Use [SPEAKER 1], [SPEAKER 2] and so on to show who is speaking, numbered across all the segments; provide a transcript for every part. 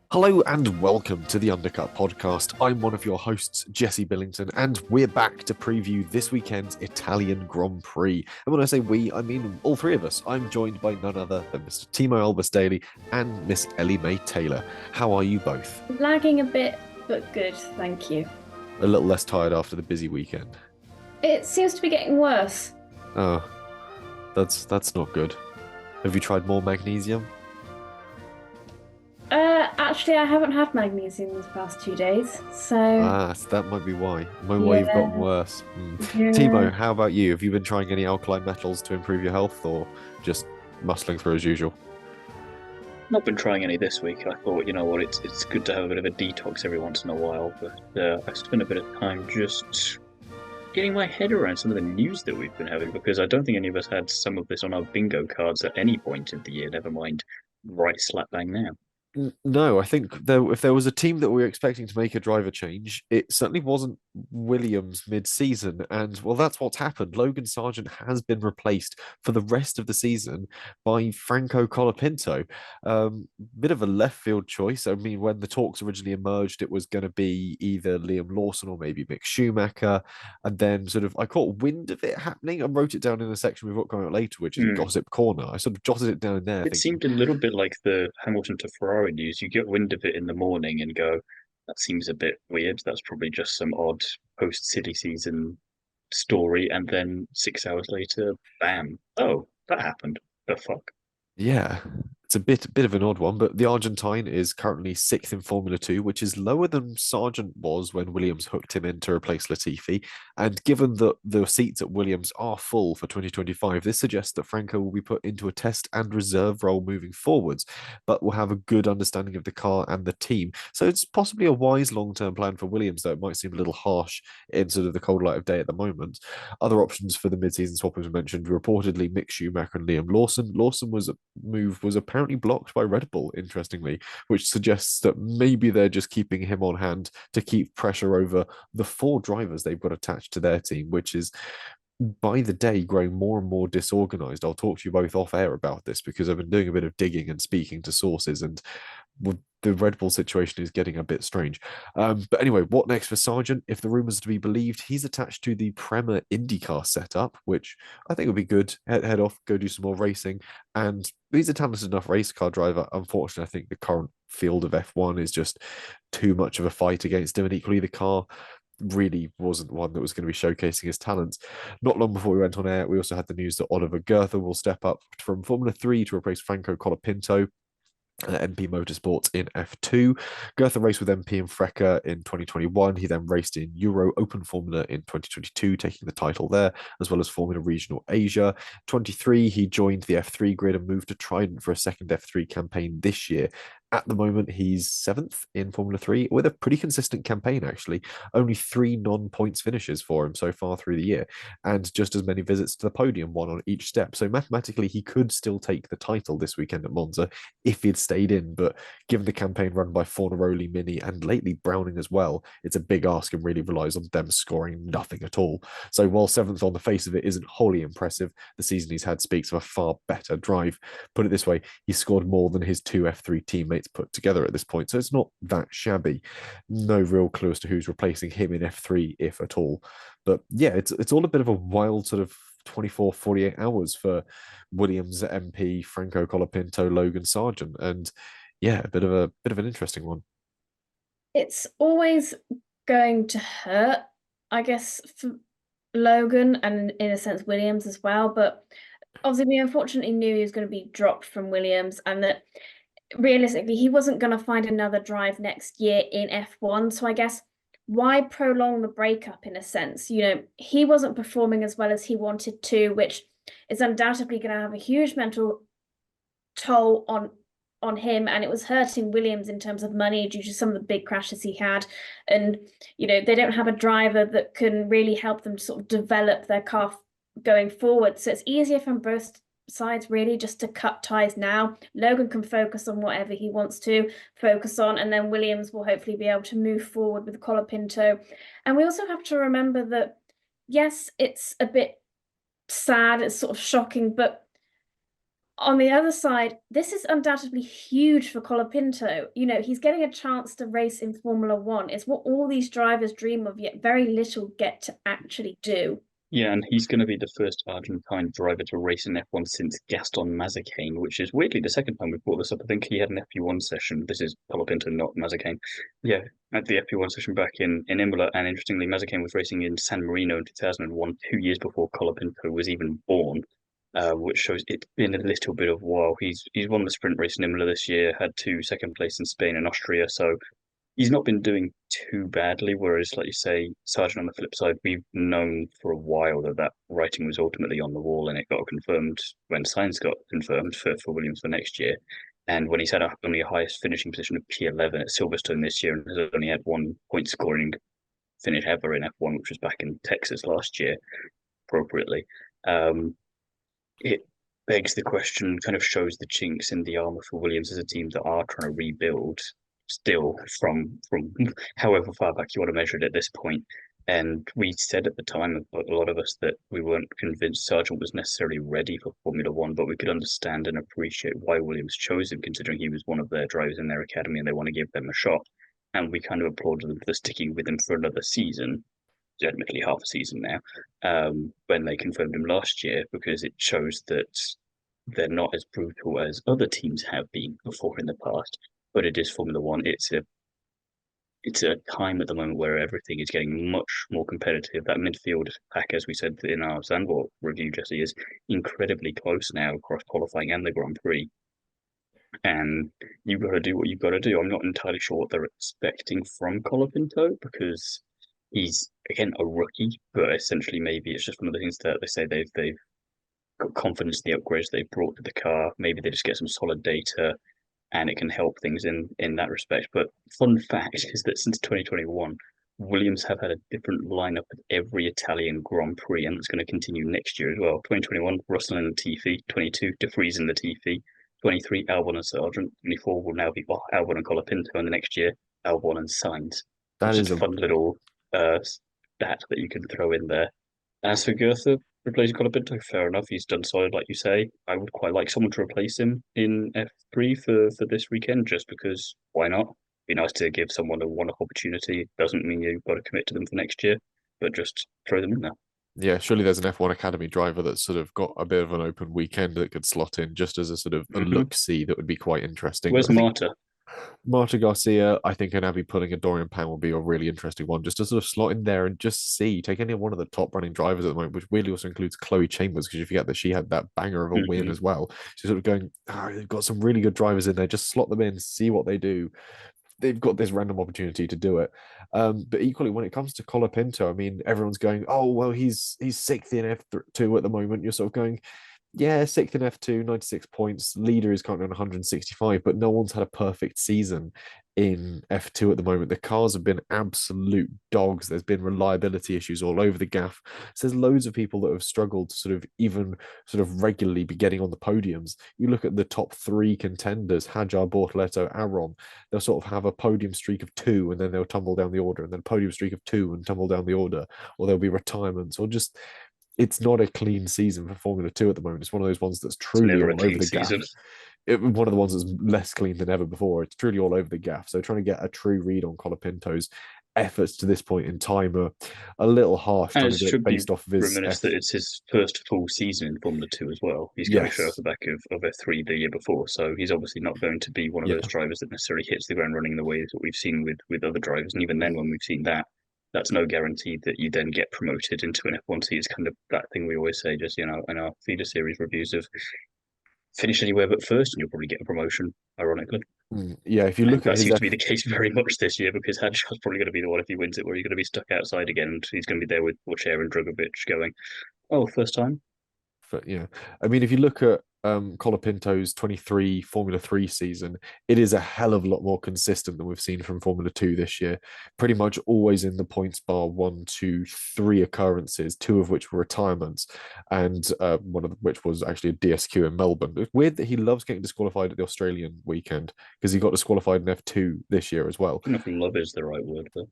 [SPEAKER 1] Hello and welcome to the Undercut Podcast. I'm one of your hosts, Jesse Billington, and we're back to preview this weekend's Italian Grand Prix. And when I say we, I mean all three of us. I'm joined by none other than Mr. Thiemo Albus-Daly and Miss Ellie-May Taylor. How are you both?
[SPEAKER 2] Lagging a bit, but good, thank you.
[SPEAKER 1] A little less tired after the busy weekend.
[SPEAKER 2] It seems to be getting worse.
[SPEAKER 1] Oh, that's not good. Have you tried more magnesium?
[SPEAKER 2] Actually, I haven't had magnesium these past 2 days, so...
[SPEAKER 1] So that might be why. Why you've gotten worse. Thiemo, how about you? Have you been trying any alkali metals to improve your health, or just muscling through as usual?
[SPEAKER 3] Not been trying any this week. I thought, you know what, it's good to have a bit of a detox every once in a while, but I spent a bit of time just getting my head around some of the news that we've been having, because I don't think any of us had some of this on our bingo cards at any point in the year, never mind right slap bang now.
[SPEAKER 1] No, I think if there was a team that we were expecting to make a driver change, it certainly wasn't Williams mid-season. And well, that's what's happened. Logan Sargeant has been replaced for the rest of the season by Franco Colapinto. Bit of a left field choice. I mean, when the talks originally emerged, it was going to be either Liam Lawson or maybe Mick Schumacher. And then sort of I caught wind of it happening. I wrote it down in a section we've got coming up later, which is Gossip Corner. I sort of jotted it down in there.
[SPEAKER 3] It seemed a little bit like the Hamilton to Ferrari news. You get wind of it in the morning and go, that seems a bit weird. That's probably just some odd post-silly season story. And then 6 hours later, bam. Oh, that happened. The fuck?
[SPEAKER 1] Yeah, it's a bit of an odd one, but the Argentine is currently sixth in Formula 2, which is lower than Sargeant was when Williams hooked him in to replace Latifi. And given that the seats at Williams are full for 2025, this suggests that Franco will be put into a test and reserve role moving forwards, but will have a good understanding of the car and the team. So it's possibly a wise long-term plan for Williams, though it might seem a little harsh in sort of the cold light of day at the moment. Other options for the mid-season swap, as we mentioned, reportedly Mick Schumacher and Liam Lawson. Lawson was apparently blocked by Red Bull, interestingly, which suggests that maybe they're just keeping him on hand to keep pressure over the four drivers they've got attached to their team, which is by the day growing more and more disorganized. I'll talk to you both off air about this because I've been doing a bit of digging and speaking to sources, and the Red Bull situation is getting a bit strange. But anyway, what next for Sargeant? If the rumors are to be believed, he's attached to the Prima IndyCar setup, which I think would be good. Head off, go do some more racing. And he's a talented enough race car driver. Unfortunately, I think the current field of F1 is just too much of a fight against him. And equally, the car really wasn't one that was going to be showcasing his talents. Not long before we went on air, we also had the news that Oliver Goethe will step up from Formula 3 to replace Franco Colapinto. MP Motorsports in F2. Goethe raced with MP and Frecker in 2021. He then raced in Euro Open Formula in 2022, taking the title there, as well as Formula Regional Asia. 23, he joined the F3 grid and moved to Trident for a second F3 campaign this year. At the moment, he's seventh in Formula 3 with a pretty consistent campaign, actually. Only 3 non-points finishes for him so far through the year, and just as many visits to the podium, one on each step. So mathematically, he could still take the title this weekend at Monza if he'd stayed in. But given the campaign run by Fornaroli, Mini, and lately Browning as well, it's a big ask and really relies on them scoring nothing at all. So while seventh on the face of it isn't wholly impressive, the season he's had speaks of a far better drive. Put it this way, he scored more than his 2 F3 teammates put together at this point, so it's not that shabby. No real clue as to who's replacing him in F3, if at all. But yeah, it's all a bit of a wild sort of 24, 48 hours for Williams, MP, Franco Colapinto, Logan Sargeant, and yeah, a bit of an interesting one.
[SPEAKER 2] It's always going to hurt, I guess, for Logan and in a sense Williams as well. But obviously, we unfortunately knew he was going to be dropped from Williams, and that realistically he wasn't going to find another drive next year in F1. So I guess why prolong the breakup in a sense? You know, he wasn't performing as well as he wanted to, which is undoubtedly going to have a huge mental toll on him, and it was hurting Williams in terms of money due to some of the big crashes he had. And you know, they don't have a driver that can really help them to sort of develop their car going forward, so it's easier from both sides really just to cut ties now. Logan can focus on whatever he wants to focus on, and then Williams will hopefully be able to move forward with Colapinto. And we also have to remember that yes, it's a bit sad, it's sort of shocking, but On the other side, this is undoubtedly huge for Colapinto. He's getting a chance to race in Formula One. It's what all these drivers dream of, yet very little get to actually do.
[SPEAKER 3] Yeah, and he's going to be the first Argentine driver to race in F1 since Gaston Mazepin, which is weirdly the second time we've brought this up. I think he had an FP1 session. This is Colapinto, not Mazepin. Yeah, at the FP1 session back in Imola, and interestingly, Mazepin was racing in San Marino in 2001, 2 years before Colapinto was even born, which shows it's been a little bit of a while. He's won the sprint race in Imola this year, had two second place in Spain and Austria, so he's not been doing too badly. Whereas, like you say, Sargent on the flip side, we've known for a while that writing was ultimately on the wall, and it got confirmed when Sainz got confirmed for Williams for next year. And when he's had only a highest finishing position of P11 at Silverstone this year, and has only had 1 point scoring finish ever in F1, which was back in Texas last year, appropriately. It begs the question, kind of shows the chinks in the armor for Williams as a team that are trying to rebuild still from however far back you want to measure it at this point. And we said at the time, a lot of us, that we weren't convinced Sargent was necessarily ready for Formula One, but we could understand and appreciate why Williams chose him, considering he was one of their drivers in their academy and they want to give them a shot. And we kind of applauded them for sticking with him for another season, admittedly half a season now, when they confirmed him last year, because it shows that they're not as brutal as other teams have been before in the past. But it is Formula One. It's a time at the moment where everything is getting much more competitive. That midfield pack, as we said in our Zandvoort review, Jesse, is incredibly close now across qualifying and the Grand Prix. And you've got to do what you've got to do. I'm not entirely sure what they're expecting from Colapinto, because he's, again, a rookie, but essentially maybe it's just one of the things that they say they've got confidence in the upgrades they've brought to the car. Maybe they just get some solid data and it can help things in that respect. But fun fact is that since 2021, Williams have had a different lineup at every Italian Grand Prix, and that's going to continue next year as well. 2021, Russell and Latifi. 22, De Vries and Latifi. 23, Albon and Sargent. 24 will now be Albon and Colapinto, and the next year, Albon and Sainz. That is a fun little stat that you can throw in there. As for Goethe replacing Colapinto, fair enough. He's done solid, like you say. I would quite like someone to replace him in F3 for this weekend, just because why not? Be nice to give someone a one-off opportunity. Doesn't mean you've got to commit to them for next year, but just throw them in there.
[SPEAKER 1] Yeah, surely there's an F1 Academy driver that's sort of got a bit of an open weekend that could slot in just as a sort of a look-see that would be quite interesting.
[SPEAKER 3] Where's Marta?
[SPEAKER 1] Marta Garcia, I think, and Abby pulling a Dorian Pan will be a really interesting one, just to sort of slot in there and just see, take any one of the top running drivers at the moment, which weirdly also includes Chloe Chambers, because you forget that she had that banger of a win as well. She's sort of going, they've got some really good drivers in there, just slot them in, see what they do. They've got this random opportunity to do it. But equally, when it comes to Colapinto, I mean, everyone's going, oh, well, he's sixth in F2 at the moment. You're sort of going, yeah, sixth in F2, 96 points. Leader is currently on 165, but no one's had a perfect season in F2 at the moment. The cars have been absolute dogs. There's been reliability issues all over the gaff. So there's loads of people that have struggled to sort of even sort of regularly be getting on the podiums. You look at the top three contenders, Hajar, Bortoleto, Aaron, they'll sort of have a podium streak of 2 and then they'll tumble down the order, and then a podium streak of 2 and tumble down the order, or there'll be retirements, or just it's not a clean season for Formula 2 at the moment. It's one of those ones that's truly all over the gaff. One of the ones that's less clean than ever before. It's truly all over the gaff. So trying to get a true read on Colapinto's efforts to this point in time are a little harsh.
[SPEAKER 3] And it should be reminisced that it's his first full season in Formula 2 as well. He's going to show off the back of F3 the year before, so he's obviously not going to be one of those drivers that necessarily hits the ground running in the ways that we've seen with other drivers. And even then, when we've seen that, that's no guarantee that you then get promoted into an F1 seat. It's kind of that thing we always say, just, in our feeder series reviews of finish anywhere but first and you'll probably get a promotion, ironically.
[SPEAKER 1] Yeah, if you look at
[SPEAKER 3] that seems to be the case very much this year, because Hajar's probably going to be the one, if he wins it, where he's going to be stuck outside again, and he's going to be there with Butcher and Drugovic going, oh, first time.
[SPEAKER 1] But yeah, I mean, if you look at Colapinto's 23 Formula 3 season, it is a hell of a lot more consistent than we've seen from Formula 2 this year. Pretty much always in the points bar 1, 2, 3 occurrences, 2 of which were retirements, and one of which was actually a DSQ in Melbourne. It's weird that he loves getting disqualified at the Australian weekend, because he got disqualified in F2 this year as well.
[SPEAKER 3] I don't know if love is the right word, but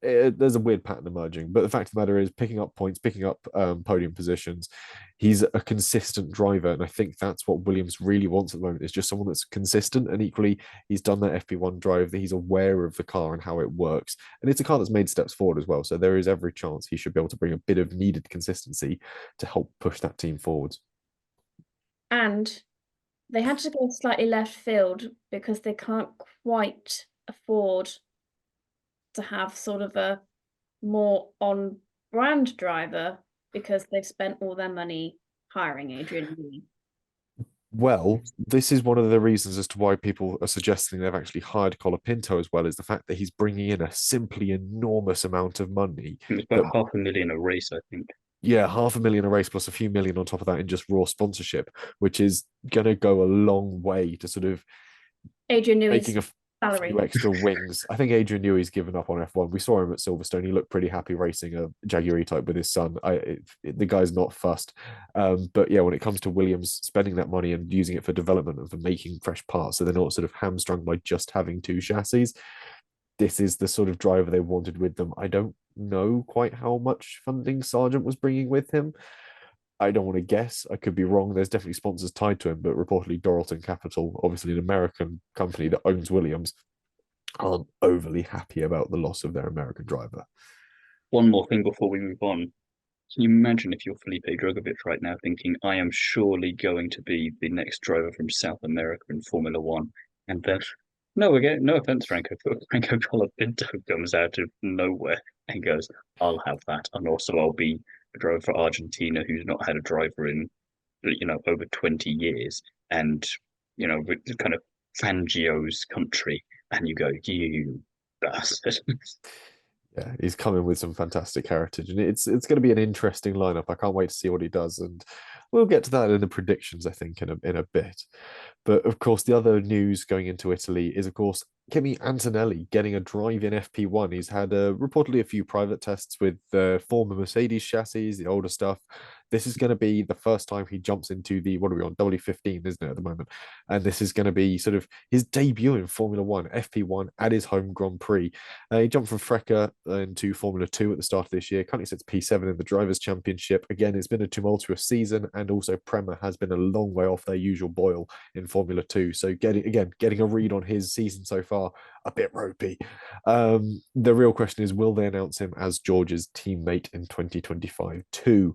[SPEAKER 1] there's a weird pattern emerging. But the fact of the matter is, picking up points, picking up podium positions, he's a consistent driver, and I think that's what Williams really wants at the moment. Is just someone that's consistent, and equally, he's done that FP1 drive, that he's aware of the car and how it works, and it's a car that's made steps forward as well. So there is every chance he should be able to bring a bit of needed consistency to help push that team forwards.
[SPEAKER 2] And they had to go slightly left field because they can't quite afford to have sort of a more on-brand driver because they've spent all their money hiring Adrian Newey.
[SPEAKER 1] Well, this is one of the reasons as to why people are suggesting they've actually hired Colapinto as well, is the fact that he's bringing in a simply enormous amount of money.
[SPEAKER 3] It's about $500,000 a race, I think.
[SPEAKER 1] Yeah, 500,000 a race plus a few million on top of that in just raw sponsorship, which is going to go a long way to sort of
[SPEAKER 2] Adrian Newey's
[SPEAKER 1] making a
[SPEAKER 2] salary.
[SPEAKER 1] few extra wings. I think Adrian Newey's given up on F1. We saw him at Silverstone. He looked pretty happy racing a Jaguar E-Type with his son. The guy's not fussed. But yeah, when it comes to Williams spending that money and using it for development and for making fresh parts, so they're not sort of hamstrung by just having two chassis, this is the sort of driver they wanted with them. I don't know quite how much funding Sargent was bringing with him. I don't want to guess. I could be wrong. There's definitely sponsors tied to him, but reportedly Doralton Capital, obviously an American company that owns Williams, aren't overly happy about the loss of their American driver.
[SPEAKER 3] One more thing before we move on. Can you imagine if you're Felipe Drugovich right now thinking, I am surely going to be the next driver from South America in Formula One? And then, no, again, no offense, Franco, but Franco Colapinto comes out of nowhere and goes, I'll have that. And also, I'll be a driver for Argentina who's not had a driver in, over 20 years. And, with kind of Fangio's country. And you go, you bastard.
[SPEAKER 1] Yeah, he's coming with some fantastic heritage, and it's going to be an interesting lineup. I can't wait to see what he does, and we'll get to that in the predictions, I think, in a bit. But of course, the other news going into Italy is, of course, Kimi Antonelli getting a drive in FP1. He's had reportedly a few private tests with the former Mercedes chassis, the older stuff. This is going to be the first time he jumps into the, what are we on, W15, isn't it, at the moment? And this is going to be sort of his debut in Formula One, FP1, at his home Grand Prix. He jumped from Freca into Formula 2 at the start of this year. Currently sits P7 in the Drivers' Championship. Again, it's been a tumultuous season, and also Prema has been a long way off their usual boil in Formula 2. So getting a read on his season so far, a bit ropey. The real question is, will they announce him as George's teammate in 2025 too?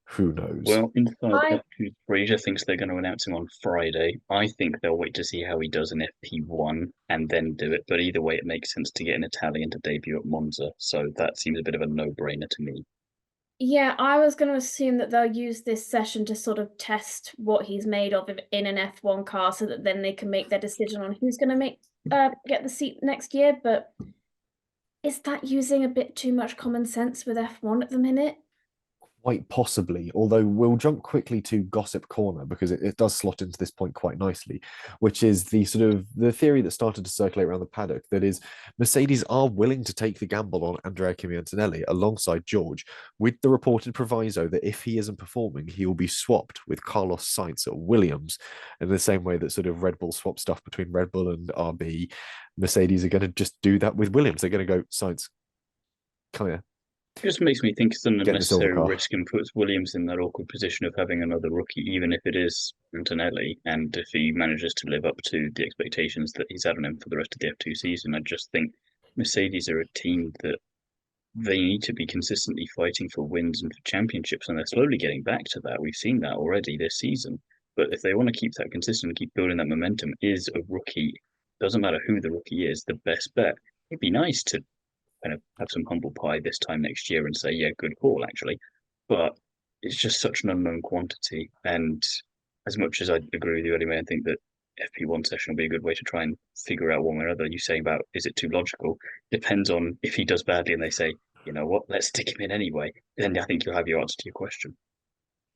[SPEAKER 1] Who knows?
[SPEAKER 3] Well, inside F2 Fraser thinks they're going to announce him on Friday. I think they'll wait to see how he does in FP1 and then do it. But either way, it makes sense to get an Italian to debut at Monza. So that seems a bit of a no-brainer to me.
[SPEAKER 2] Yeah, I was going to assume that they'll use this session to sort of test what he's made of in an F1 car, so that then they can make their decision on who's going to get the seat next year. But is that using a bit too much common sense with F1 at the minute?
[SPEAKER 1] Quite possibly, although we'll jump quickly to Gossip Corner because it does slot into this point quite nicely, which is the sort of the theory that started to circulate around the paddock, that is Mercedes are willing to take the gamble on Andrea Kimi Antonelli alongside George, with the reported proviso that if he isn't performing, he will be swapped with Carlos Sainz at Williams. In the same way that sort of Red Bull swap stuff between Red Bull and RB, Mercedes are going to just do that with Williams. They're going to go, Sainz, come here.
[SPEAKER 3] It just makes me think it's an unnecessary risk and puts Williams in that awkward position of having another rookie, even if it is Antonelli. And if he manages to live up to the expectations that he's had on him for the rest of the F2 season, I just think Mercedes are a team that they need to be consistently fighting for wins and for championships, and they're slowly getting back to that. We've seen that already this season. But if they want to keep that consistent and keep building that momentum, is a rookie, doesn't matter who the rookie is, the best bet. It'd be nice to kind of have some humble pie this time next year and say, yeah, good call, actually. But it's just such an unknown quantity. And as much as I agree with you, Ellie-May, I think that FP1 session will be a good way to try and figure out one way or another. You saying about, is it too logical? Depends on if he does badly and they say, you know what, let's stick him in anyway. Then I think you'll have your answer to your question.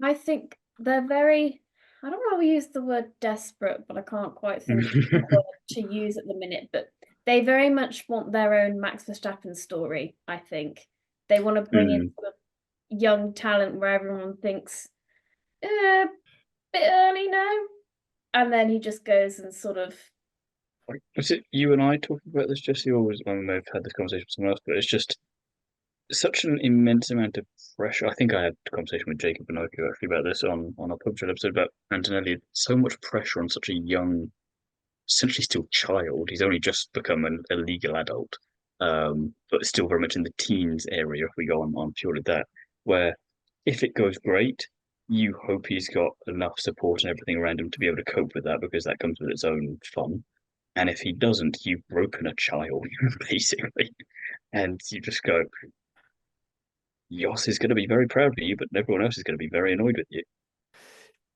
[SPEAKER 2] I think they're very, I don't know how we use the word desperate, but I can't quite think of the word to use at the minute. But they very much want their own Max Verstappen story, I think. They want to bring in sort of young talent where everyone thinks, a bit early now. And then he just goes and sort of...
[SPEAKER 3] Was it you and I talking about this, Jesse, or was I may have had this conversation with someone else, but it's just such an immense amount of pressure. I think I had a conversation with Jacob Pinocchio actually about this on our pub chat episode about Antonelli. So much pressure on such a young, essentially still child. He's only just become a legal adult, but still very much in the teens area. If we go on purely that, where if it goes great, you hope he's got enough support and everything around him to be able to cope with that because that comes with its own fun. And if he doesn't, you've broken a child, basically. And you just go, Yoss is going to be very proud of you, but everyone else is going to be very annoyed with you.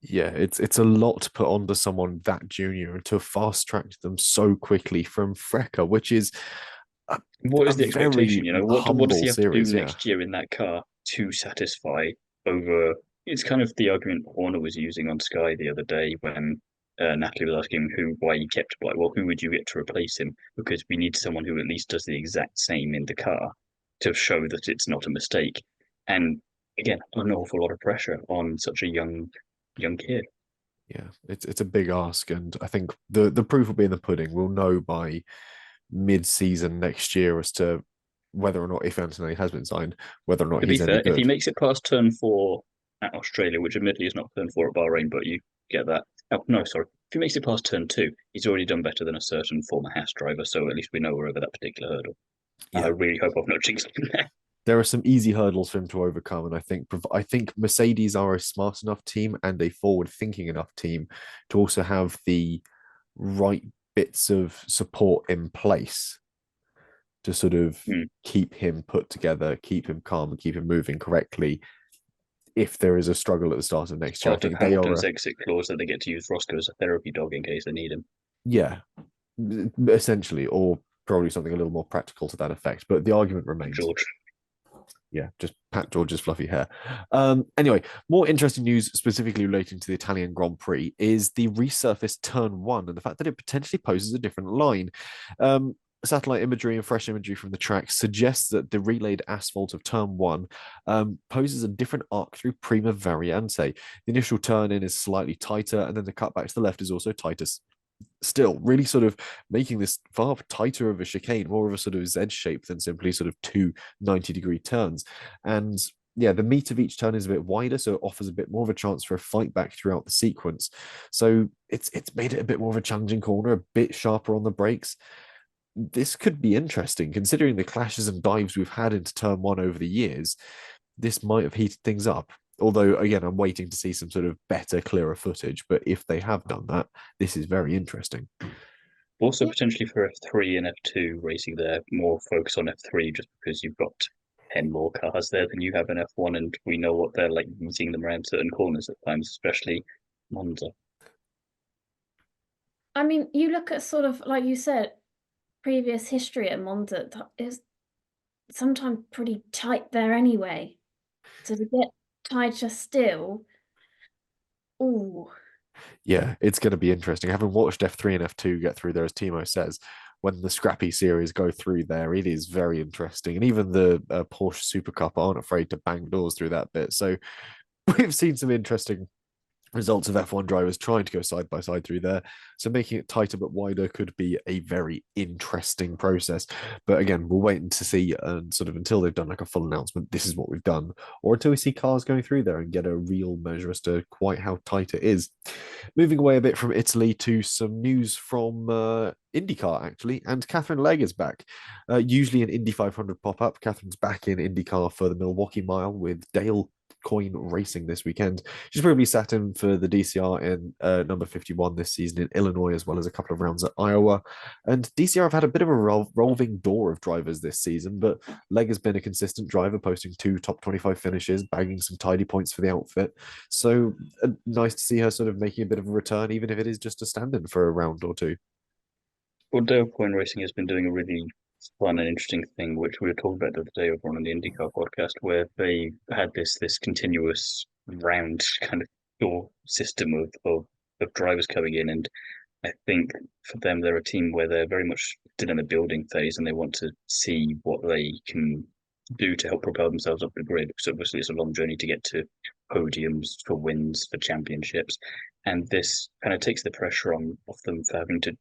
[SPEAKER 1] Yeah, it's a lot to put onto someone that junior and to fast track them so quickly from Frecker, which is
[SPEAKER 3] What
[SPEAKER 1] a
[SPEAKER 3] is the expectation?
[SPEAKER 1] very
[SPEAKER 3] You know, what does
[SPEAKER 1] humble
[SPEAKER 3] he have to do
[SPEAKER 1] series. Yeah,
[SPEAKER 3] next year in that car to satisfy over? It's kind of the argument Horner was using on Sky the other day when Natalie was asking why he kept Black. Well, who would you get to replace him? Because we need someone who at least does the exact same in the car to show that it's not a mistake. And again, an awful lot of pressure on such a young kid.
[SPEAKER 1] yeah, it's a big ask, and I think the proof will be in the pudding. We'll know by mid-season next year as to whether or not, if Anthony has been signed, whether or not
[SPEAKER 3] To be
[SPEAKER 1] he's any
[SPEAKER 3] fair, if he
[SPEAKER 1] good.
[SPEAKER 3] makes it past turn 4 at Australia, which admittedly is not turn 4 at Bahrain, but you get that. Oh, no, sorry. If he makes it past turn 2, he's already done better than a certain former Haas driver, so at least we know we're over that particular hurdle. I
[SPEAKER 1] Yeah,
[SPEAKER 3] really hope I've not jinxed him there.
[SPEAKER 1] there are some easy hurdles for him to overcome, and I think Mercedes are a smart enough team and a forward-thinking enough team to also have the right bits of support in place to sort of
[SPEAKER 3] Hmm.
[SPEAKER 1] keep him put together, keep him calm, and keep him moving correctly. If there is a struggle at the start of next year, I
[SPEAKER 3] Part of
[SPEAKER 1] think they are
[SPEAKER 3] Hamilton's exit clause that they get to use Roscoe as a therapy dog in case they need him.
[SPEAKER 1] yeah, essentially, or probably something a little more practical to that effect. But the argument remains,
[SPEAKER 3] George.
[SPEAKER 1] yeah, just pat George's fluffy hair. Anyway, more interesting news specifically relating to the Italian Grand Prix is the resurfaced turn one and the fact that it potentially poses a different line. Satellite imagery and fresh imagery from the track suggests that the relayed asphalt of turn one poses a different arc through Prima Variante. The initial turn in is slightly tighter, and then the cutback to the left is also tighter still, really sort of making this far tighter of a chicane, more of a sort of Z shape than simply sort of two 90-degree turns. And yeah, the meat of each turn is a bit wider, so it offers a bit more of a chance for a fight back throughout the sequence. So it's made it a bit more of a challenging corner, a bit sharper on the brakes. This could be interesting, considering the clashes and dives we've had into turn one over the years. This might have heated things up. Although, again, I'm waiting to see some sort of better, clearer footage. But if they have done that, this is very interesting.
[SPEAKER 3] Also, potentially for F3 and F2 racing there, more focus on F3 just because you've got 10 more cars there than you have in F1, and we know what they're like using them around certain corners at times, especially Monza.
[SPEAKER 2] I mean, you look at sort of, like you said, previous history at Monza is sometimes pretty tight there anyway. So to get tighter still, ooh.
[SPEAKER 1] Yeah, it's going to be interesting. Having watched F3 and F2 get through there, as Thiemo says, when the scrappy series go through there, it is very interesting. And even the Porsche Super Cup aren't afraid to bang doors through that bit. So we've seen some interesting results of F1 drivers trying to go side by side through there. So making it tighter but wider could be a very interesting process. But again, we'll wait to see and sort of until they've done like a full announcement, this is what we've done, or until we see cars going through there and get a real measure as to quite how tight it is. Moving away a bit from Italy to some news from IndyCar, actually, and Katherine Legge is back. Usually an Indy 500 pop-up, Catherine's back in IndyCar for the Milwaukee Mile with Dale Coyne Racing this weekend. She's probably sat in for the DCR in number 51 this season in Illinois, as well as a couple of rounds at Iowa. And DCR have had a bit of a revolving door of drivers this season, but Legge has been a consistent driver, posting 2 top 25 finishes, bagging some tidy points for the outfit. So nice to see her sort of making a bit of a return, even if it is just a stand-in for a round or two.
[SPEAKER 3] Well, Dale Coyne Racing has been doing a really fun and interesting thing, which we were talking about the other day over on the IndyCar podcast, where they had this continuous round kind of door system of drivers coming in. And I think for them, they're a team where they're very much still in the building phase and they want to see what they can do to help propel themselves up the grid. Because obviously it's a long journey to get to podiums, for wins, for championships. And this kind of takes the pressure on off them for having to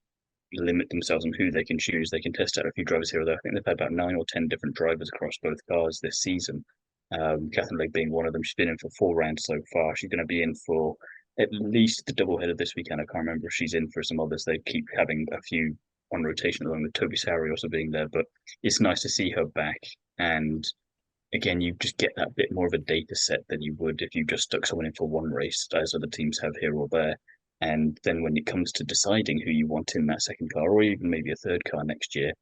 [SPEAKER 3] limit themselves on who they can choose. They can test out a few drivers here or there. I think they've had about 9 or 10 different drivers across both cars this season. Katherine Legge being one of them. She's been in for 4 rounds so far. She's going to be in for at least the doubleheader this weekend. I can't remember if she's in for some others. They keep having a few on rotation along with Toby Sari also being there, but it's nice to see her back. And again, you just get that bit more of a data set than you would if you just stuck someone in for one race, as other teams have here or there. And then when it comes to deciding who you want in that second car, or even maybe a third car next year,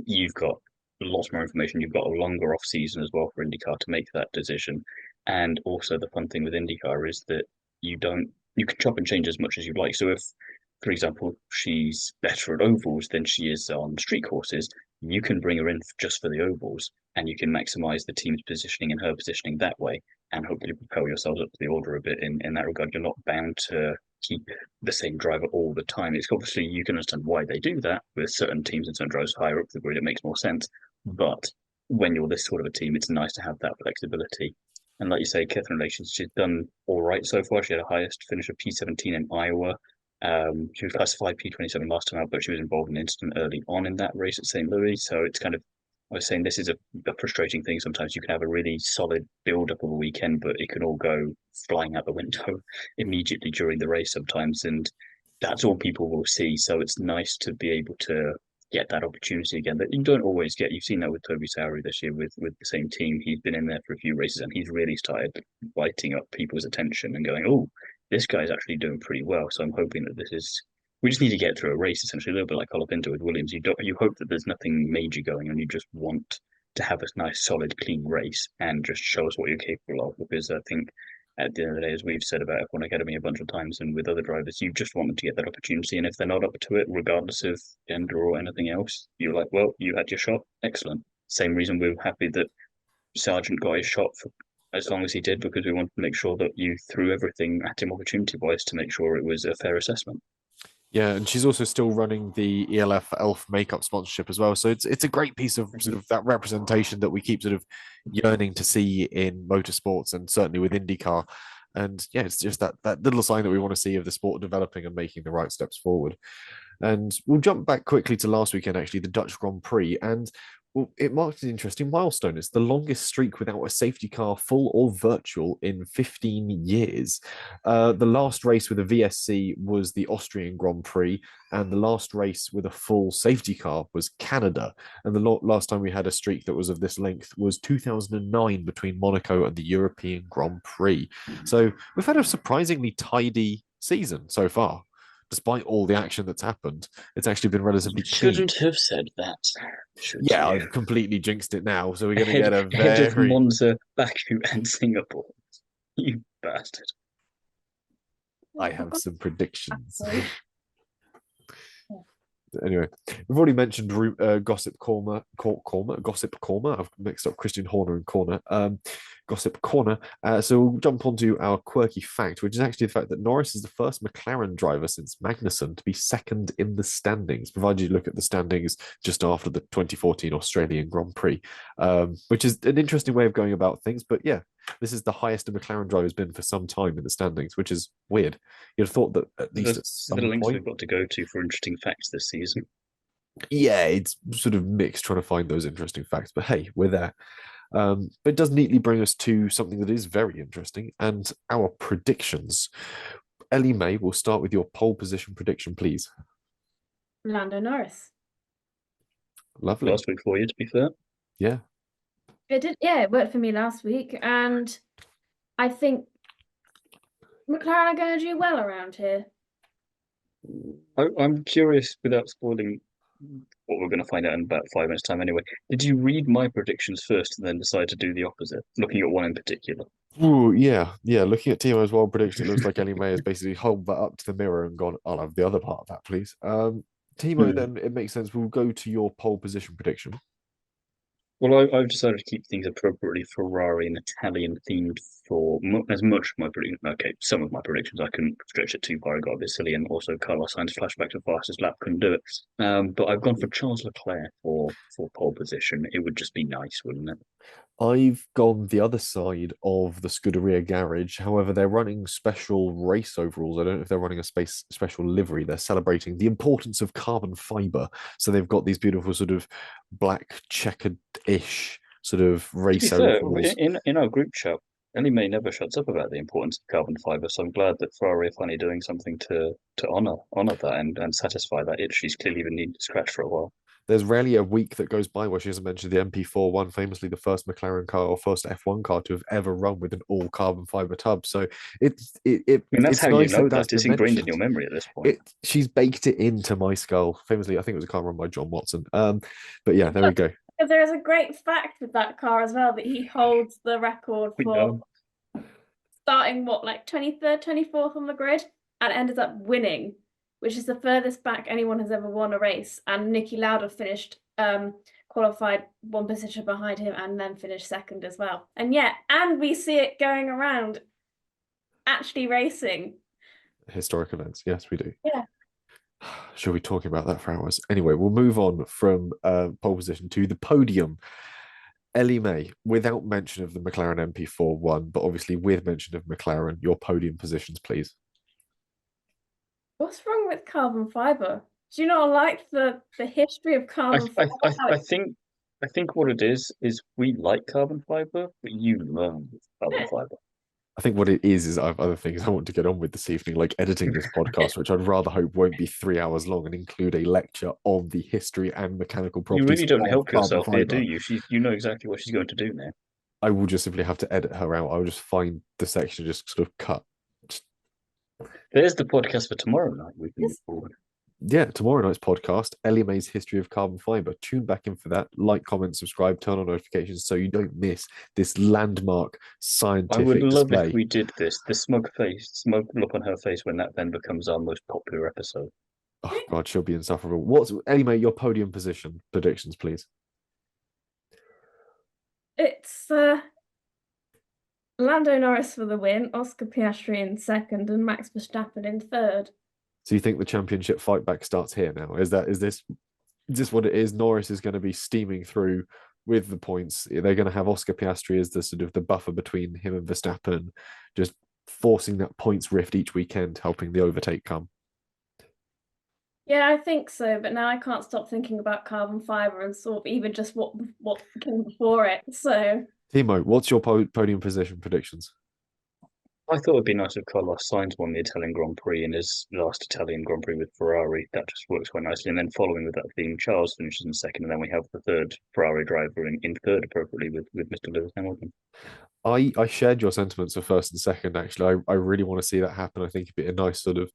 [SPEAKER 3] you've got lots more information. You've got a longer off season as well for IndyCar to make that decision. And also the fun thing with IndyCar is that you can chop and change as much as you'd like. So if, for example, she's better at ovals than she is on street courses, you can bring her in just for the ovals, and you can maximize the team's positioning and her positioning that way, and hopefully propel yourselves up the order a bit in that regard. You're not bound to keep the same driver all the time. It's obviously, you can understand why they do that with certain teams and certain drivers higher up the grid. It makes more sense. But when you're this sort of a team, it's nice to have that flexibility. And like you say, Katherine Legge, she's done all right so far. She had a highest finish of P17 in Iowa. She was classified P27 last time out, but she was involved in an incident early on in that race at St. Louis. So it's kind of, I was saying, this is a frustrating thing. Sometimes you can have a really solid build up of a weekend, but it can all go flying out the window immediately during the race sometimes. And that's all people will see. So it's nice to be able to get that opportunity again that you don't always get. You've seen that with Toby Sari this year with the same team. He's been in there for a few races and he's really started lighting up people's attention and going, oh, this guy's actually doing pretty well. So I'm hoping that we just need to get through a race, essentially, a little bit like Colapinto with Williams. You hope that there's nothing major going on. You just want to have a nice, solid, clean race and just show us what you're capable of. Because I think at the end of the day, as we've said about F1 Academy a bunch of times and with other drivers, you just want them to get that opportunity. And if they're not up to it, regardless of gender or anything else, you're like, well, you had your shot. Excellent. Same reason we were happy that Sargent got his shot for as long as he did, because we wanted to make sure that you threw everything at him opportunity-wise to make sure it was a fair assessment.
[SPEAKER 1] Yeah, and she's also still running the ELF Elf makeup sponsorship as well. So it's a great piece of sort of that representation that we keep sort of yearning to see in motorsports and certainly with IndyCar. And yeah, it's just that little sign that we want to see of the sport developing and making the right steps forward. And we'll jump back quickly to last weekend, actually, the Dutch Grand Prix. And well, it marked an interesting milestone. It's the longest streak without a safety car, full or virtual, in 15 years. The last race with a VSC was the Austrian Grand Prix, and the last race with a full safety car was Canada. And the last time we had a streak that was of this length was 2009 between Monaco and the European Grand Prix. So we've had a surprisingly tidy season so far. Despite all the action that's happened, it's actually been relatively clean.
[SPEAKER 3] Shouldn't have said that.
[SPEAKER 1] Yeah, I've completely jinxed it now. So we're going to get a
[SPEAKER 3] head of
[SPEAKER 1] very
[SPEAKER 3] Monza, Baku, and Singapore. You bastard.
[SPEAKER 1] I have some predictions. Anyway, we've already mentioned Gossip Corner. I've mixed up Christian Horner and Corner. Gossip Corner. So we'll jump onto our quirky fact, which is actually the fact that Norris is the first McLaren driver since Magnussen to be second in the standings, provided you look at the standings just after the 2014 Australian Grand Prix, which is an interesting way of going about things. But yeah, this is the highest a McLaren driver has been for some time in the standings, which is weird. You'd have thought that at least at some
[SPEAKER 3] the links
[SPEAKER 1] point,
[SPEAKER 3] we've got to go to for interesting facts this season.
[SPEAKER 1] Yeah, it's sort of mixed trying to find those interesting facts, but hey, we're there. But it does neatly bring us to something that is very interesting and our predictions. Ellie-May, we'll start with your pole position prediction, please.
[SPEAKER 2] Lando Norris.
[SPEAKER 1] Lovely.
[SPEAKER 3] Last week for you, to be fair.
[SPEAKER 1] Yeah.
[SPEAKER 2] It did, yeah, it worked for me last week, and I think McLaren are going to do well around here.
[SPEAKER 3] I'm curious, without spoiling what we're going to find out in about 5 minutes' time anyway. Did you read my predictions first and then decide to do the opposite, looking at one in particular?
[SPEAKER 1] Ooh, yeah. Looking at Thiemo's wild prediction, it looks like Ellie-May has basically held that up to the mirror and gone, I'll have the other part of that, please. Thiemo, then it makes sense. We'll go to your pole position prediction.
[SPEAKER 3] Well, I've decided to keep things appropriately Ferrari and Italian-themed for as much of my prediction. Okay, some of my predictions I couldn't stretch it too far. I got a bit silly, and also Carlos Sainz flashback to fastest lap couldn't do it. But I've gone for Charles Leclerc for pole position. It would just be nice, wouldn't it?
[SPEAKER 1] I've gone the other side of the Scuderia garage. However, they're running special race overalls. I don't know if they're running a special livery. They're celebrating the importance of carbon fiber. So they've got these beautiful sort of black checkered-ish sort of
[SPEAKER 3] To be
[SPEAKER 1] race
[SPEAKER 3] fair,
[SPEAKER 1] overalls.
[SPEAKER 3] in our group chat, Ellie-May never shuts up about the importance of carbon fiber. So I'm glad that Ferrari are finally doing something to honor that and satisfy that itch she's clearly been needing to scratch for a while.
[SPEAKER 1] There's rarely a week that goes by where she hasn't mentioned the MP41, famously the first McLaren car or first F1 car to have ever run with an all carbon fiber tub. So
[SPEAKER 3] I mean, that's
[SPEAKER 1] it's
[SPEAKER 3] how you
[SPEAKER 1] nice
[SPEAKER 3] know
[SPEAKER 1] that's
[SPEAKER 3] that. It's
[SPEAKER 1] been
[SPEAKER 3] ingrained in
[SPEAKER 1] mentioned.
[SPEAKER 3] your memory at this point.
[SPEAKER 1] She's baked it into my skull. Famously, I think it was a car run by John Watson. But yeah, there we go.
[SPEAKER 2] Because there is a great fact with that car as well that he holds the record
[SPEAKER 3] We
[SPEAKER 2] for
[SPEAKER 3] know.
[SPEAKER 2] starting like 23rd, 24th on the grid and ended up winning, which is the furthest back anyone has ever won a race. And Niki Lauda finished qualified one position behind him and then finished second as well. And we see it going around actually racing.
[SPEAKER 1] Historic events. Yes, we do.
[SPEAKER 2] Yeah.
[SPEAKER 1] Should we talk about that for hours? Anyway, we'll move on from pole position to the podium. Ellie-May, without mention of the McLaren MP41, but obviously with mention of McLaren, your podium positions, please.
[SPEAKER 2] What's wrong with carbon fiber? Do you not like the history of carbon fiber?
[SPEAKER 3] I think what it is we like carbon fiber, but you learn with carbon fiber.
[SPEAKER 1] I think what it is I have other things I want to get on with this evening, like editing this podcast, which I'd rather hope won't be 3 hours long and include a lecture on the history and mechanical properties.
[SPEAKER 3] You really don't
[SPEAKER 1] of
[SPEAKER 3] help
[SPEAKER 1] carbon
[SPEAKER 3] yourself
[SPEAKER 1] fiber.
[SPEAKER 3] here, do you? You know exactly what she's going to do now.
[SPEAKER 1] I will just simply have to edit her out. I will just find the section just sort of cut.
[SPEAKER 3] There's the podcast for tomorrow night. We can look forward.
[SPEAKER 1] Yeah, tomorrow night's podcast, Ellie-May's History of Carbon Fiber. Tune back in for that. Like, comment, subscribe, turn on notifications so you don't miss this landmark scientific
[SPEAKER 3] I would love
[SPEAKER 1] display.
[SPEAKER 3] if we did this. The smug look on her face when that then becomes our most popular episode.
[SPEAKER 1] Oh God, she'll be insufferable. What's Ellie-May, your podium position predictions, please?
[SPEAKER 2] It's Lando Norris for the win, Oscar Piastri in second, and Max Verstappen in third.
[SPEAKER 1] So you think the championship fight back starts here now? Is this what it is? Norris is going to be steaming through with the points. They're going to have Oscar Piastri as the sort of the buffer between him and Verstappen, just forcing that points rift each weekend, helping the overtake come.
[SPEAKER 2] Yeah, I think so, but now I can't stop thinking about carbon fiber and sort of even just what came before it. So,
[SPEAKER 1] Thiemo, what's your podium position predictions?
[SPEAKER 3] I thought it'd be nice if Carlos Sainz won the Italian Grand Prix in his last Italian Grand Prix with Ferrari. That just works quite nicely. And then following with that theme, Charles finishes in second, and then we have the third Ferrari driver in third, appropriately, with Mr. Lewis Hamilton.
[SPEAKER 1] I shared your sentiments of first and second, actually. I really want to see that happen. I think it'd be a nice sort of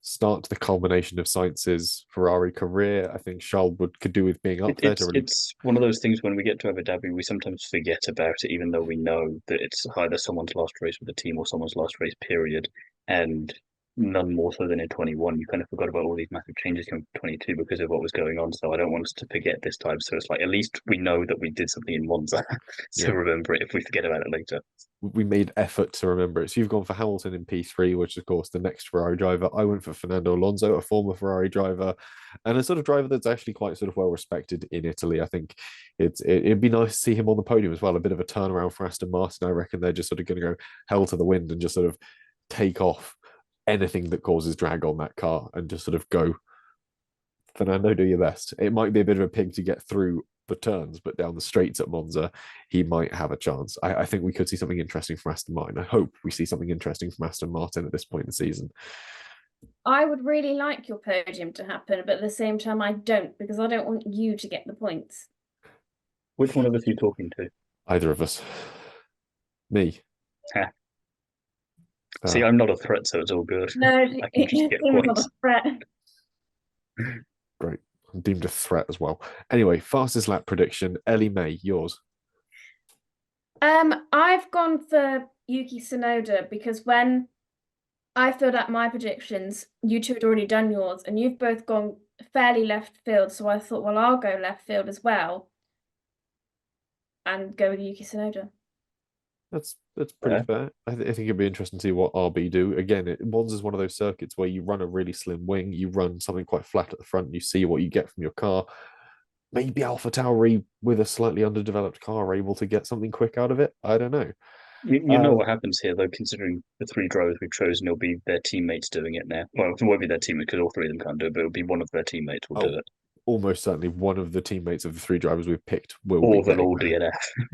[SPEAKER 1] start to the culmination of Sainz's Ferrari career. I think Charles could do with being up there.
[SPEAKER 3] It's one of those things when we get to Abu Dhabi, we sometimes forget about it, even though we know that it's either someone's last race with the team or someone's last race, period. And none more so than in 21. You kind of forgot about all these massive changes coming from 22 because of what was going on. So I don't want us to forget this time. So it's like, at least we know that we did something in Monza. So remember it if we forget about it later.
[SPEAKER 1] We made effort to remember it. So you've gone for Hamilton in P3, which is, of course, the next Ferrari driver. I went for Fernando Alonso, a former Ferrari driver, and a sort of driver that's actually quite sort of well respected in Italy. I think it'd be nice to see him on the podium as well. A bit of a turnaround for Aston Martin. I reckon they're just sort of going to go hell to the wind and just sort of take off anything that causes drag on that car and just sort of go, Fernando, do your best. It might be a bit of a pig to get through the turns, but down the straights at Monza, he might have a chance. I think we could see something interesting from Aston Martin. I hope we see something interesting from Aston Martin at this point in the season.
[SPEAKER 2] I would really like your podium to happen, but at the same time, I don't, because I don't want you to get the points.
[SPEAKER 3] Which one of us are you talking to?
[SPEAKER 1] Either of us. Me.
[SPEAKER 3] See, I'm not a threat, so it's all good.
[SPEAKER 2] No,
[SPEAKER 3] I can just get
[SPEAKER 2] not
[SPEAKER 3] points.
[SPEAKER 2] a threat.
[SPEAKER 1] Great. I'm deemed a threat as well. Anyway, fastest lap prediction. Ellie-May, yours.
[SPEAKER 2] I've gone for Yuki Tsunoda because when I filled out my predictions, you two had already done yours, and you've both gone fairly left field. So I thought, well, I'll go left field as well and go with Yuki Tsunoda.
[SPEAKER 1] That's pretty fair. I think it'd be interesting to see what RB do. Again, Monza's one of those circuits where you run a really slim wing, you run something quite flat at the front, you see what you get from your car. Maybe AlphaTauri with a slightly underdeveloped car are able to get something quick out of it. I don't know.
[SPEAKER 3] You know what happens here, though, considering the three drivers we've chosen, it'll be their teammates doing it now. Well, it won't be their teammates because all three of them can't do it, but it'll be one of their teammates will do it.
[SPEAKER 1] Almost certainly one of the teammates of the three drivers we've picked will
[SPEAKER 3] Or
[SPEAKER 1] be
[SPEAKER 3] they'll all DNF.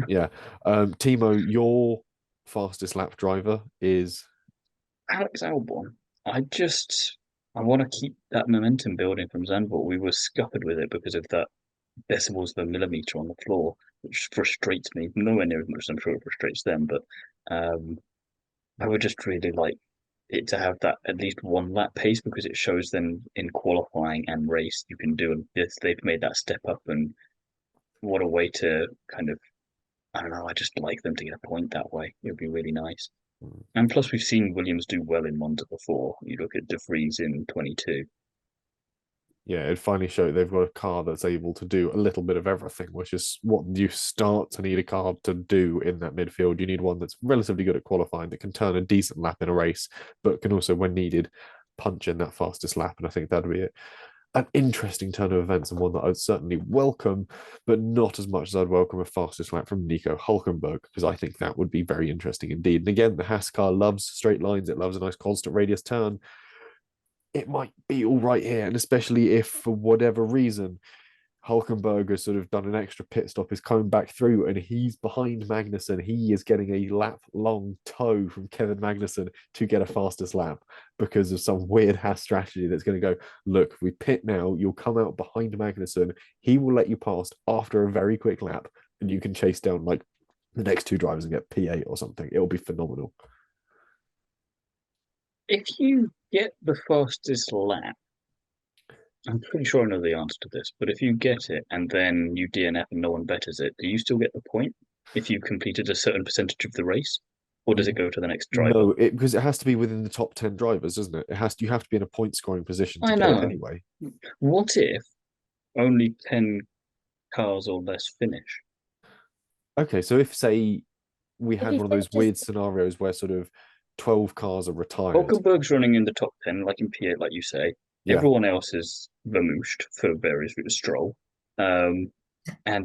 [SPEAKER 1] Yeah. Thiemo, your fastest lap driver is
[SPEAKER 3] Alex Albon. I want to keep that momentum building from Zandvoort. We were scuppered with it because of that decimals of a millimeter on the floor, which frustrates me. Nowhere near as much as I'm sure it frustrates them, but I would just really like it to have that at least one lap pace because it shows them in qualifying and race you can do this. They've made that step up, and what a way to kind of, I don't know, I just like them to get a point that way. It would be really nice. And plus, we've seen Williams do well in Monza before. You look at De Vries in 22.
[SPEAKER 1] Yeah, it finally showed they've got a car that's able to do a little bit of everything, which is what you start to need a car to do in that midfield. You need one that's relatively good at qualifying, that can turn a decent lap in a race, but can also, when needed, punch in that fastest lap. And I think that'd be an interesting turn of events and one that I'd certainly welcome, but not as much as I'd welcome a fastest lap from Nico Hülkenberg, because I think that would be very interesting indeed. And again, the Haas car loves straight lines. It loves a nice constant radius turn. It might be all right here, and especially if for whatever reason Hulkenberg has sort of done an extra pit stop, is coming back through, and he's behind Magnussen. He is getting a lap-long tow from Kevin Magnussen to get a fastest lap because of some weird Haas strategy that's going to go, look, we pit now, you'll come out behind Magnussen, he will let you pass after a very quick lap, and you can chase down like the next two drivers and get P8 or something. It'll be phenomenal.
[SPEAKER 3] If you get the fastest lap, I'm pretty sure I know the answer to this, but if you get it and then you DNF and no one betters it, do you still get the point if you completed a certain percentage of the race? Or does it go to the next driver?
[SPEAKER 1] No, because it has to be within the top 10 drivers, doesn't it? You have to be in a point scoring position to get it anyway.
[SPEAKER 3] What if only 10 cars or less finish?
[SPEAKER 1] Okay, so if, say, we had one of those weird scenarios where sort of 12 cars are retired.
[SPEAKER 3] Hulkenberg's running in the top 10, like in P8, like you say. Yeah. Everyone else is vermooshed for various reasons, Stroll. And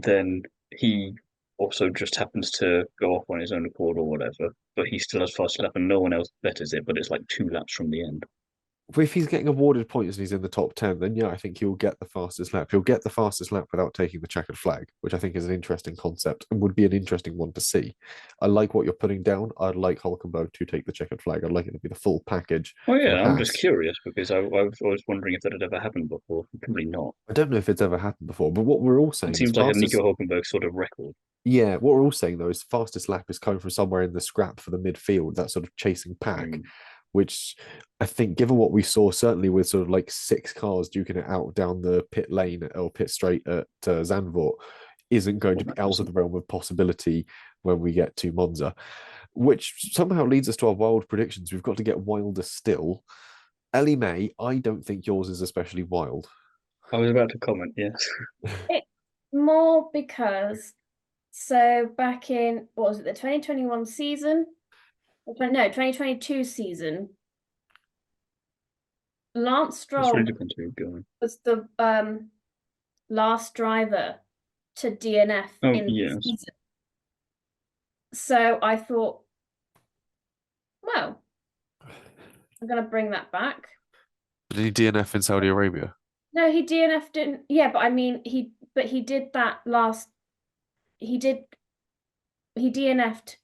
[SPEAKER 3] then he also just happens to go off on his own accord or whatever, but he still has fast lap and no one else betters it, but it's like 2 laps from the end.
[SPEAKER 1] If he's getting awarded points and he's in the top 10, then yeah, I think he'll get the fastest lap. He'll get the fastest lap without taking the checkered flag, which I think is an interesting concept and would be an interesting one to see. I like what you're putting down. I'd like Hulkenberg to take the checkered flag. I'd like it to be the full package.
[SPEAKER 3] Oh yeah, I'm just curious because I was wondering if that had ever happened before. Probably not.
[SPEAKER 1] I don't know if it's ever happened before, but what we're all saying
[SPEAKER 3] it seems like a Nico Hulkenberg sort of record.
[SPEAKER 1] Yeah, what we're all saying though is fastest lap is coming from somewhere in the scrap for the midfield, that sort of chasing pack. Which I think, given what we saw, certainly with sort of like 6 cars duking it out down the pit lane or pit straight at Zandvoort, isn't going to be out of the realm of possibility when we get to Monza, which somehow leads us to our wild predictions. We've got to get wilder still. Ellie-May, I don't think yours is especially wild.
[SPEAKER 3] I was about to comment, yes.
[SPEAKER 2] More because, so back in, what was it, the 2021 season? No, 2022 season. Lance Stroll was the last driver to DNF in the season. So I thought, well, I'm going to bring that back.
[SPEAKER 1] Did he DNF in Saudi Arabia?
[SPEAKER 2] No, he DNF'd in, yeah, but I mean, he did that last, he DNF'd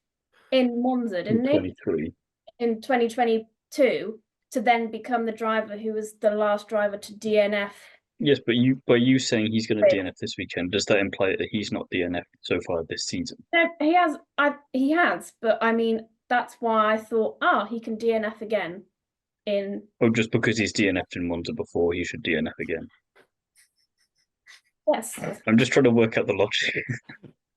[SPEAKER 2] in Monza, didn't he? In 2022, to then become the driver who was the last driver to DNF.
[SPEAKER 3] Yes, but by you saying he's going to DNF this weekend, does that imply that he's not DNF so far this season?
[SPEAKER 2] No, he has. He has, but I mean, that's why I thought, he can DNF again.
[SPEAKER 3] Just because he's DNF'd in Monza before, he should DNF again.
[SPEAKER 2] Yes.
[SPEAKER 3] I'm just trying to work out the logic.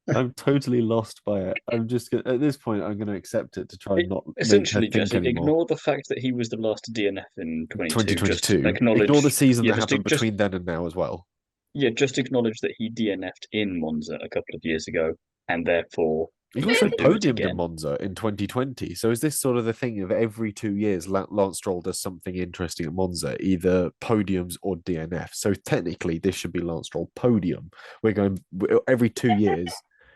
[SPEAKER 1] I'm totally lost by it. I'm just at this point, I'm going to accept it to try and not
[SPEAKER 3] essentially just ignore the fact that he was the last to DNF in
[SPEAKER 1] 2022. Ignore the season that happened between then and now as well.
[SPEAKER 3] Yeah, just acknowledge that he DNF'd in Monza a couple of years ago, and therefore
[SPEAKER 1] He also
[SPEAKER 3] do it
[SPEAKER 1] podiumed
[SPEAKER 3] again.
[SPEAKER 1] in Monza in 2020. So is this sort of the thing of every 2 years, Lance Stroll does something interesting at Monza, either podiums or DNF? So technically, this should be Lance Stroll podium. We're going every 2 years.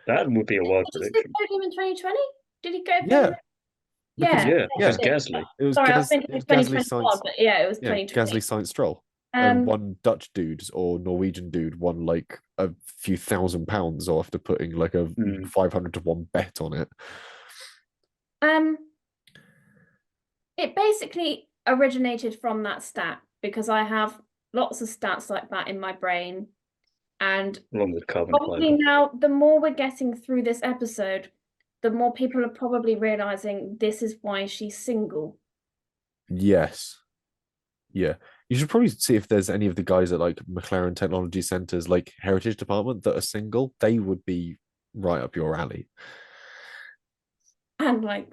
[SPEAKER 3] That would be a wild
[SPEAKER 2] Did he
[SPEAKER 3] prediction.
[SPEAKER 2] podium in 2020? Did he go
[SPEAKER 1] Yeah,
[SPEAKER 2] podium?
[SPEAKER 1] because
[SPEAKER 2] Yeah,
[SPEAKER 3] Because Gasly.
[SPEAKER 1] it was
[SPEAKER 2] sorry, I was
[SPEAKER 1] Gas,
[SPEAKER 2] thinking
[SPEAKER 1] it was Gasly
[SPEAKER 2] 2021,
[SPEAKER 1] Sainz,
[SPEAKER 2] but yeah, it was
[SPEAKER 1] yeah,
[SPEAKER 2] 2020.
[SPEAKER 1] Gasly Sainz Stroll, and
[SPEAKER 2] Um,
[SPEAKER 1] one Dutch dude or Norwegian dude won like a few £1,000 after putting like a 500 to 1 bet on it.
[SPEAKER 2] It basically originated from that stat because I have lots of stats like that in my brain. And
[SPEAKER 3] Along with carbon
[SPEAKER 2] probably
[SPEAKER 3] fiber.
[SPEAKER 2] now, the more we're getting through this episode, the more people are probably realizing this is why she's single.
[SPEAKER 1] Yes. Yeah. You should probably see if there's any of the guys at like McLaren Technology Center's like heritage department that are single. They would be right up your alley.
[SPEAKER 2] And like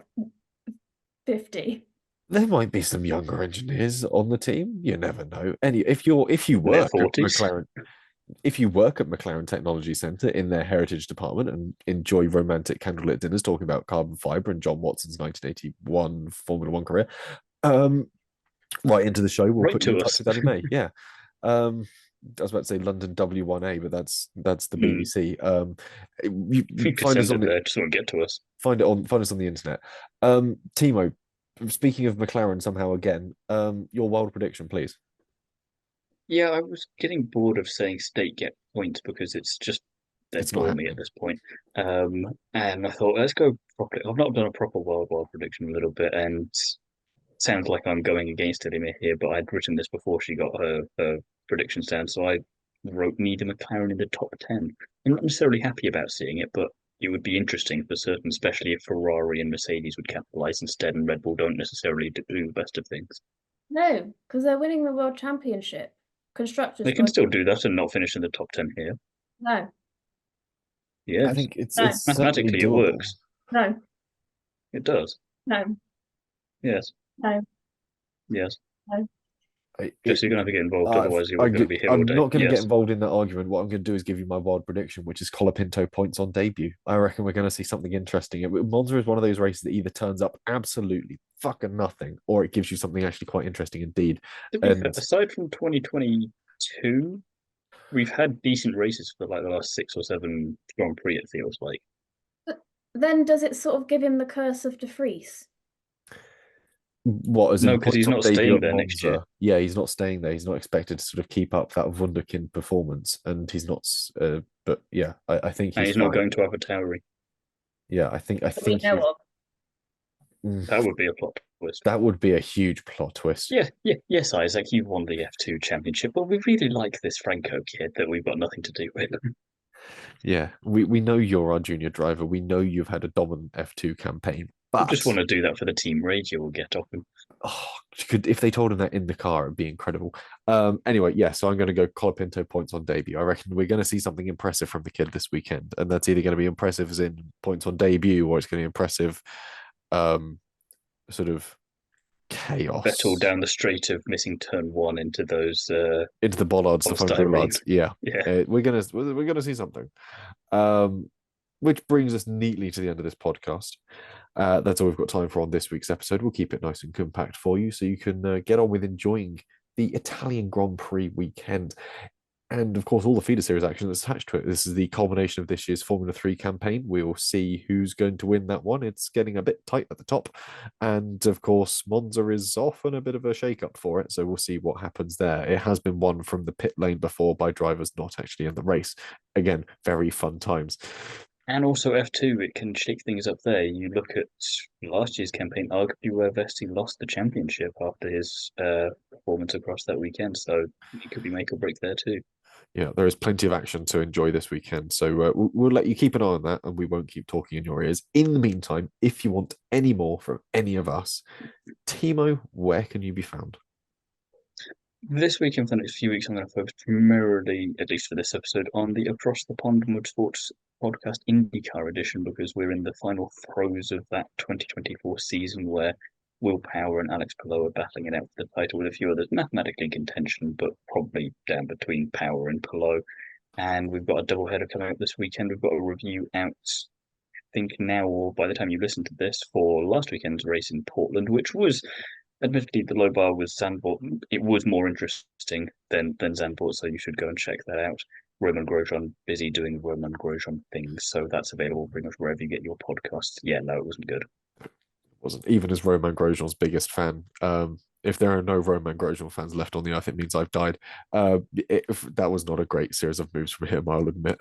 [SPEAKER 2] 50.
[SPEAKER 1] There might be some younger engineers on the team. You never know. If you work at
[SPEAKER 3] 40s.
[SPEAKER 1] McLaren, if you work at McLaren Technology Center in their heritage department and enjoy romantic candlelit dinners talking about carbon fiber and John Watson's 1981 Formula One career, right into the show, we'll put you in touch with Ellie-May. Yeah. I was about to say London W1A, but that's the BBC.
[SPEAKER 3] You find us on the, just won't get to us.
[SPEAKER 1] Find us on the internet. Thiemo, speaking of McLaren somehow again, your wild prediction, please.
[SPEAKER 3] Yeah, I was getting bored of saying state get points because it's just they bore me at this point. And I thought, let's go properly. I've not done a proper wild prediction in a little bit, and sounds like I'm going against Ellie-May here, but I'd written this before she got her predictions down, so I wrote neither McLaren in the top 10. I'm not necessarily happy about seeing it, but it would be interesting for certain, especially if Ferrari and Mercedes would capitalize instead and Red Bull don't necessarily do the best of things.
[SPEAKER 2] No, because they're winning the World Championship. Constructors.
[SPEAKER 3] They can still do that and not finish in the top 10 here.
[SPEAKER 2] No.
[SPEAKER 3] Yes.
[SPEAKER 1] I think it's
[SPEAKER 3] mathematically it works.
[SPEAKER 2] No.
[SPEAKER 3] It does.
[SPEAKER 2] No.
[SPEAKER 3] Yes.
[SPEAKER 2] No.
[SPEAKER 3] Yes.
[SPEAKER 2] No.
[SPEAKER 3] Jesse, you're going to have to get involved, otherwise you're going to be here all day.
[SPEAKER 1] I'm not going to get involved in that argument. What I'm going to do is give you my wild prediction, which is Colapinto points on debut. I reckon we're going to see something interesting. Monza is one of those races that either turns up absolutely fucking nothing, or it gives you something actually quite interesting indeed.
[SPEAKER 3] Aside from 2022, we've had decent races for like the last 6 or 7 Grand Prix, it feels like.
[SPEAKER 2] But then does it sort of give him the curse of De Vries?
[SPEAKER 1] What, as
[SPEAKER 3] no, because he's not staying there next year.
[SPEAKER 1] Yeah, he's not staying there. He's not expected to sort of keep up that wunderkind performance, and he's not. But yeah, I think
[SPEAKER 3] he's not going to AlphaTauri.
[SPEAKER 1] Yeah, I think.
[SPEAKER 2] That
[SPEAKER 3] would be a plot twist.
[SPEAKER 1] That would be a huge plot twist.
[SPEAKER 3] Yes, Isaac, you won the F2 championship, but we really like this Franco kid that we've got nothing to do with.
[SPEAKER 1] Yeah, we know you're our junior driver. We know you've had a dominant F2 campaign. But
[SPEAKER 3] I just want to do that for the team radio. We'll get off him.
[SPEAKER 1] Oh, if they told him that in the car, it'd be incredible. Anyway, yeah, so I'm going to go Colapinto points on debut. I reckon we're going to see something impressive from the kid this weekend, and that's either going to be impressive as in points on debut, or it's going to be impressive, sort of chaos.
[SPEAKER 3] Vettel down the straight of missing turn 1 into those
[SPEAKER 1] into the bollards, the front bollards. Yeah. We're gonna see something. Which brings us neatly to the end of this podcast. That's all we've got time for on this week's episode. We'll keep it nice and compact for you so you can get on with enjoying the Italian Grand Prix weekend. And of course, all the feeder series action that's attached to it. This is the culmination of this year's Formula 3 campaign. We'll see who's going to win that one. It's getting a bit tight at the top. And of course, Monza is often a bit of a shake-up for it. So we'll see what happens there. It has been won from the pit lane before by drivers not actually in the race. Again, very fun times.
[SPEAKER 3] And also F2, it can shake things up there. You look at last year's campaign, arguably where Vesti lost the championship after his performance across that weekend. So it could be make or break there too.
[SPEAKER 1] Yeah, there is plenty of action to enjoy this weekend. So we'll let you keep an eye on that, and we won't keep talking in your ears. In the meantime, if you want any more from any of us, Thiemo, where can you be found?
[SPEAKER 3] This week and for the next few weeks, I'm going to focus primarily, at least for this episode, on the Across the Pond Motorsports podcast IndyCar edition, because we're in the final throes of that 2024 season where Will Power and Alex Palou are battling it out for the title with a few others mathematically in contention, but probably down between Power and Palou. And we've got a doubleheader coming up this weekend. We've got a review out think now, or by the time you listen to this, for last weekend's race in Portland, which was admittedly the low bar was Zandvoort. It was more interesting than Zandvoort, so you should go and check that out. Roman Grosjean busy doing Roman Grosjean things, so that's available pretty much wherever you get your podcasts. Yeah, no, it wasn't good.
[SPEAKER 1] Wasn't even as Roman Grosjean's biggest fan. If there are no Roman Grosjean fans left on the earth, it means I've died. That was not a great series of moves from him, I'll admit.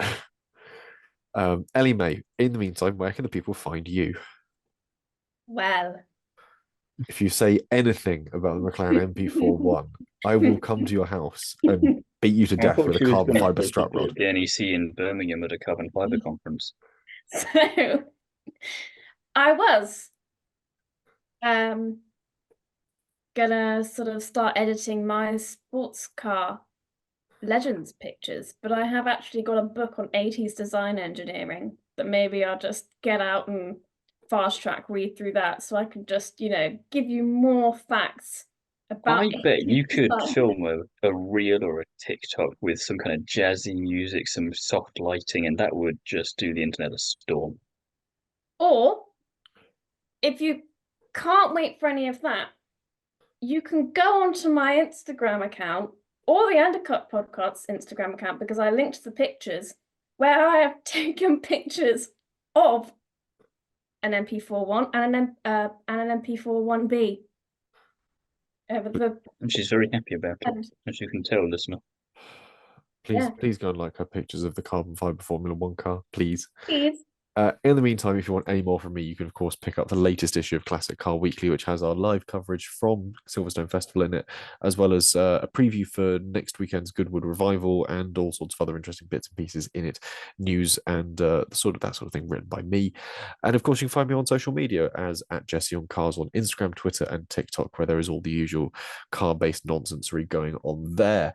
[SPEAKER 1] Ellie-May, in the meantime, where can the people find you?
[SPEAKER 2] Well,
[SPEAKER 1] If you say anything about the McLaren MP41, I will come to your house and beat you to
[SPEAKER 3] I
[SPEAKER 1] death
[SPEAKER 3] thought
[SPEAKER 1] with
[SPEAKER 3] she
[SPEAKER 1] a
[SPEAKER 3] was
[SPEAKER 1] carbon
[SPEAKER 3] going to
[SPEAKER 1] fiber
[SPEAKER 3] go
[SPEAKER 1] strut
[SPEAKER 3] to
[SPEAKER 1] rod.
[SPEAKER 3] the NEC in Birmingham at a carbon fiber conference.
[SPEAKER 2] so I was gonna sort of start editing my sports car legends pictures, but I have actually got a book on 80s design engineering that maybe I'll just get out and fast track read through that so I can just, give you more facts about
[SPEAKER 3] I bet
[SPEAKER 2] 80s
[SPEAKER 3] you could
[SPEAKER 2] design.
[SPEAKER 3] film a reel or a TikTok with some kind of jazzy music, some soft lighting, and that would just do the internet a storm.
[SPEAKER 2] Or if you can't wait for any of that, you can go onto my Instagram account or the Undercut Podcast's Instagram account, because I linked the pictures where I have taken pictures of an MP41 and an MP41B.
[SPEAKER 3] And she's very happy about it, as you can tell, listener.
[SPEAKER 1] Please go and like her pictures of the carbon fiber Formula One car, please.
[SPEAKER 2] Please.
[SPEAKER 1] In the meantime, if you want any more from me, you can, of course, pick up the latest issue of Classic Car Weekly, which has our live coverage from Silverstone Festival in it, as well as a preview for next weekend's Goodwood Revival and all sorts of other interesting bits and pieces in it, news and that sort of thing written by me. And of course, you can find me on social media as at Jesse on Cars on Instagram, Twitter, and TikTok, where there is all the usual car-based nonsensery going on there.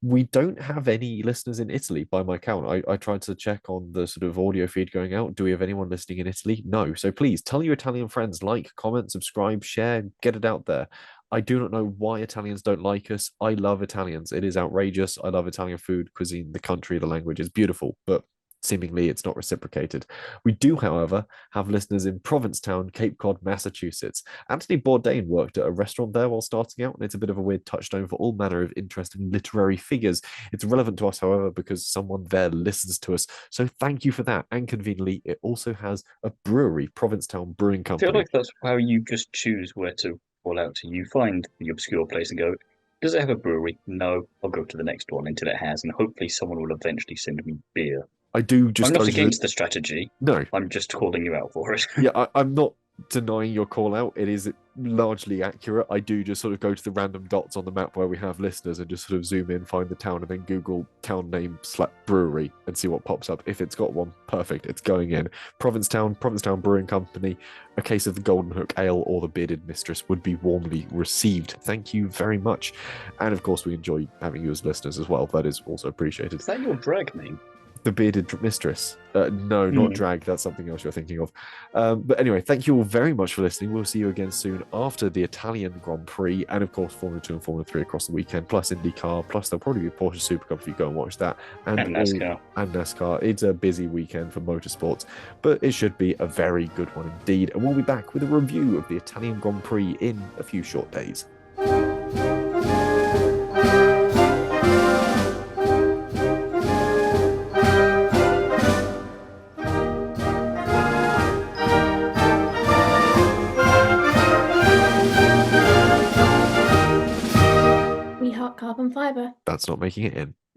[SPEAKER 1] We don't have any listeners in Italy by my count. I tried to check on the sort of audio feed going out. Do we have anyone listening in Italy? No. So please tell your Italian friends, like, comment, subscribe, share, get it out there. I do not know why Italians don't like us. I love Italians. It is outrageous. I love Italian food, cuisine, the country, the language is beautiful, but seemingly it's not reciprocated. We do, however, have listeners in Provincetown, Cape Cod, Massachusetts. Anthony Bourdain worked at a restaurant there while starting out, and it's a bit of a weird touchstone for all manner of interesting literary figures. It's relevant to us, however, because someone there listens to us. So thank you for that. And conveniently, it also has a brewery, Provincetown Brewing
[SPEAKER 3] I
[SPEAKER 1] Company.
[SPEAKER 3] feel like that's how you just choose where to fall out to. You find the obscure place and go, does it have a brewery? No, I'll go to the next one until it has, and hopefully someone will eventually send me beer.
[SPEAKER 1] I do just
[SPEAKER 3] I'm
[SPEAKER 1] go
[SPEAKER 3] not
[SPEAKER 1] to
[SPEAKER 3] against the strategy.
[SPEAKER 1] No.
[SPEAKER 3] I'm just calling you out for it.
[SPEAKER 1] Yeah, I'm not denying your call out. It is largely accurate. I do just sort of go to the random dots on the map where we have listeners and just sort of zoom in, find the town, and then Google town name brewery and see what pops up. If it's got one, perfect. It's going in. Provincetown Brewing Company. A case of the Golden Hook Ale or the Bearded Mistress would be warmly received. Thank you very much. And of course, we enjoy having you as listeners as well. That is also appreciated.
[SPEAKER 3] Is that your drag name?
[SPEAKER 1] The Bearded Mistress. No, not drag. That's something else you're thinking of. But anyway, thank you all very much for listening. We'll see you again soon after the Italian Grand Prix and, of course, Formula 2 and Formula 3 across the weekend, plus IndyCar, plus there'll probably be a Porsche Super Cup if you go and watch that.
[SPEAKER 3] And NASCAR.
[SPEAKER 1] And NASCAR. It's a busy weekend for motorsports, but it should be a very good one indeed. And we'll be back with a review of the Italian Grand Prix in a few short days.
[SPEAKER 2] We heart carbon fiber.
[SPEAKER 1] That's not making it in.